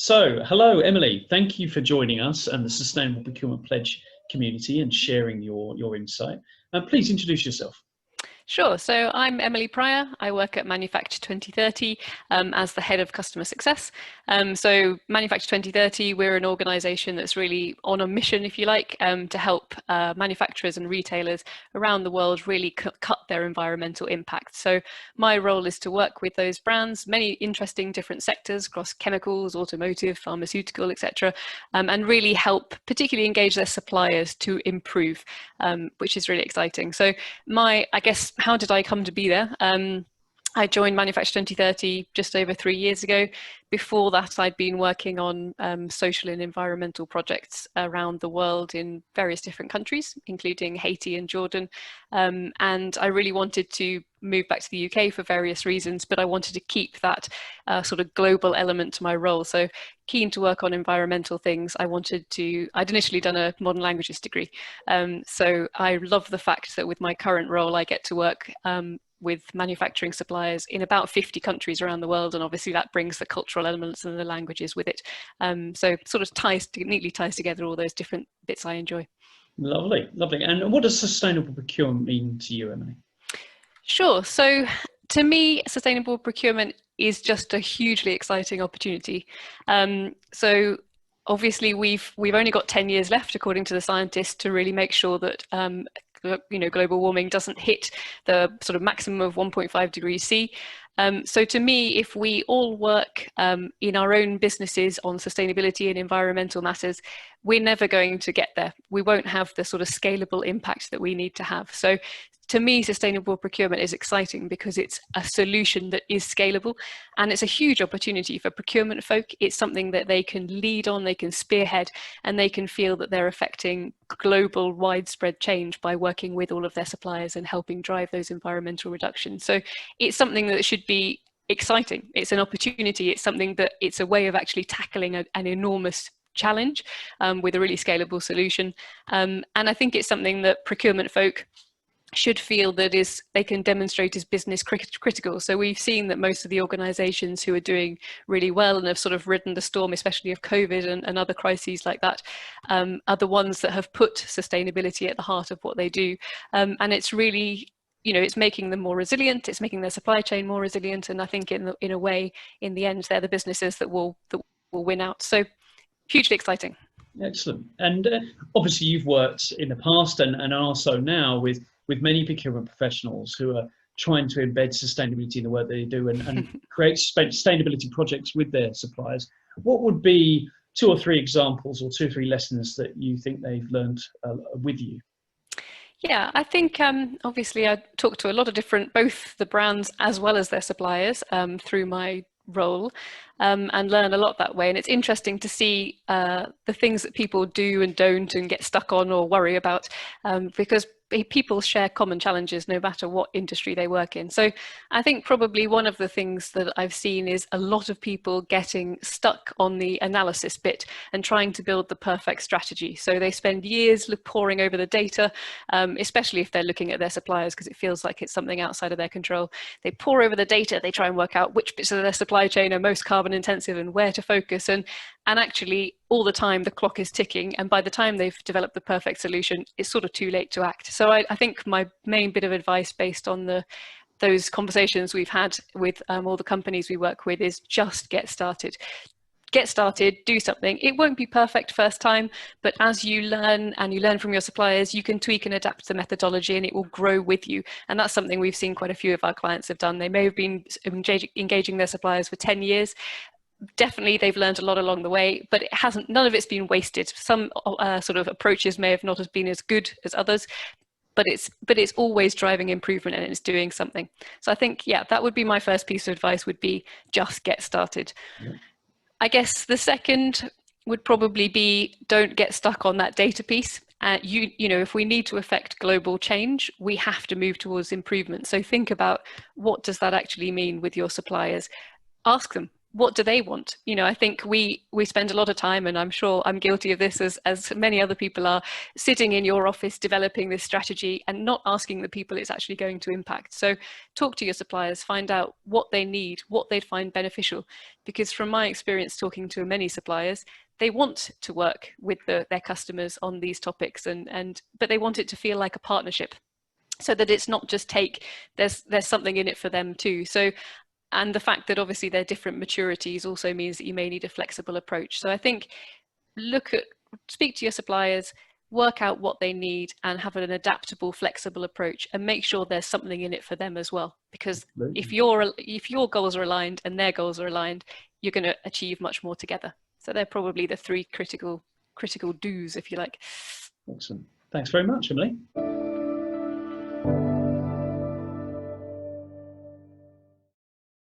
So, hello, Emily. Thank you for joining us and the Sustainable Procurement Pledge community and sharing your insight. Please introduce yourself. Sure. So I'm Emily Pryor. I work at Manufacture 2030 as the head of customer success. So Manufacture 2030, we're an organisation that's really on a mission, if you like, to help manufacturers and retailers around the world really cut their environmental impact. So my role is to work with those brands, many interesting different sectors across chemicals, automotive, pharmaceutical, etc., and really help particularly engage their suppliers to improve, which is really exciting. So I guess, how did I come to be there? I joined Manufacture 2030 just over 3 years ago. Before that, I'd been working on social and environmental projects around the world in various different countries, including Haiti and Jordan. And I really wanted to move back to the UK for various reasons, but I wanted to keep that sort of global element to my role. So keen to work on environmental things. I'd initially done a modern languages degree. So I love the fact that with my current role, I get to work with manufacturing suppliers in about 50 countries around the world, and obviously that brings the cultural elements and the languages with it. So sort of neatly ties together all those different bits I enjoy. Lovely, lovely. And what does sustainable procurement mean to you, Emily? Sure. So to me, sustainable procurement is just a hugely exciting opportunity. So obviously we've only got 10 years left, according to the scientists, to really make sure that global warming doesn't hit the sort of maximum of 1.5 degrees C. So to me, if we all work in our own businesses on sustainability and environmental matters, we're never going to get there. We won't have the sort of scalable impact that we need to have. So to me, sustainable procurement is exciting because it's a solution that is scalable, and it's a huge opportunity for procurement folk. It's something that they can lead on, they can spearhead, and they can feel that they're affecting global widespread change by working with all of their suppliers and helping drive those environmental reductions. So it's something that should be exciting. It's an opportunity. It's something that it's a way of actually tackling an enormous challenge with a really scalable solution. And I think it's something that procurement folk should feel that they can demonstrate as business critical. So we've seen that most of the organizations who are doing really well and have sort of ridden the storm, especially of COVID and other crises like that, are the ones that have put sustainability at the heart of what they do. And it's really, it's making them more resilient, it's making their supply chain more resilient. And I think in a way, in the end, they're the businesses that will win out. So hugely exciting. Excellent. And obviously you've worked in the past and also now with many procurement professionals who are trying to embed sustainability in the work they do and create sustainability projects with their suppliers. What would be 2 or 3 examples or 2 or 3 lessons that you think they've learned with you? Yeah, I think obviously I talk to a lot of both the brands as well as their suppliers through my role and learn a lot that way. And it's interesting to see the things that people do and don't and get stuck on or worry about because people share common challenges no matter what industry they work in. So I think probably one of the things that I've seen is a lot of people getting stuck on the analysis bit and trying to build the perfect strategy. So they spend years poring over the data, especially if they're looking at their suppliers because it feels like it's something outside of their control. They pore over the data, they try and work out which bits of their supply chain are most carbon intensive and where to focus. And actually all the time the clock is ticking, and by the time they've developed the perfect solution, it's sort of too late to act. So I think my main bit of advice based on those conversations we've had with all the companies we work with is just get started. Get started, do something. It won't be perfect first time, but as you learn and you learn from your suppliers, you can tweak and adapt the methodology and it will grow with you. And that's something we've seen quite a few of our clients have done. They may have been engaging their suppliers for 10 years. Definitely they've learned a lot along the way, but none of it's been wasted. Some sort of approaches may have not been as good as others, but it's always driving improvement and it's doing something. So I think, yeah, that would be my first piece of advice, would be just get started. Yeah. I guess the second would probably be don't get stuck on that data piece. If we need to affect global change, we have to move towards improvement. So think about, what does that actually mean with your suppliers? Ask them. what do they want? You know, I think we spend a lot of time, and I'm sure I'm guilty of this as many other people are, sitting in your office developing this strategy and not asking the people it's actually going to impact. So talk to your suppliers, find out what they need, what they'd find beneficial, because from my experience talking to many suppliers, they want to work with their customers on these topics, but they want it to feel like a partnership, so that it's not just there's something in it for them too. So, and the fact that obviously they're different maturities also means that you may need a flexible approach. So I think speak to your suppliers, work out what they need, and have an adaptable, flexible approach, and make sure there's something in it for them as well. Because if your goals are aligned and their goals are aligned, you're going to achieve much more together. So they're probably the three critical do's, if you like. Excellent. Thanks very much, Emily.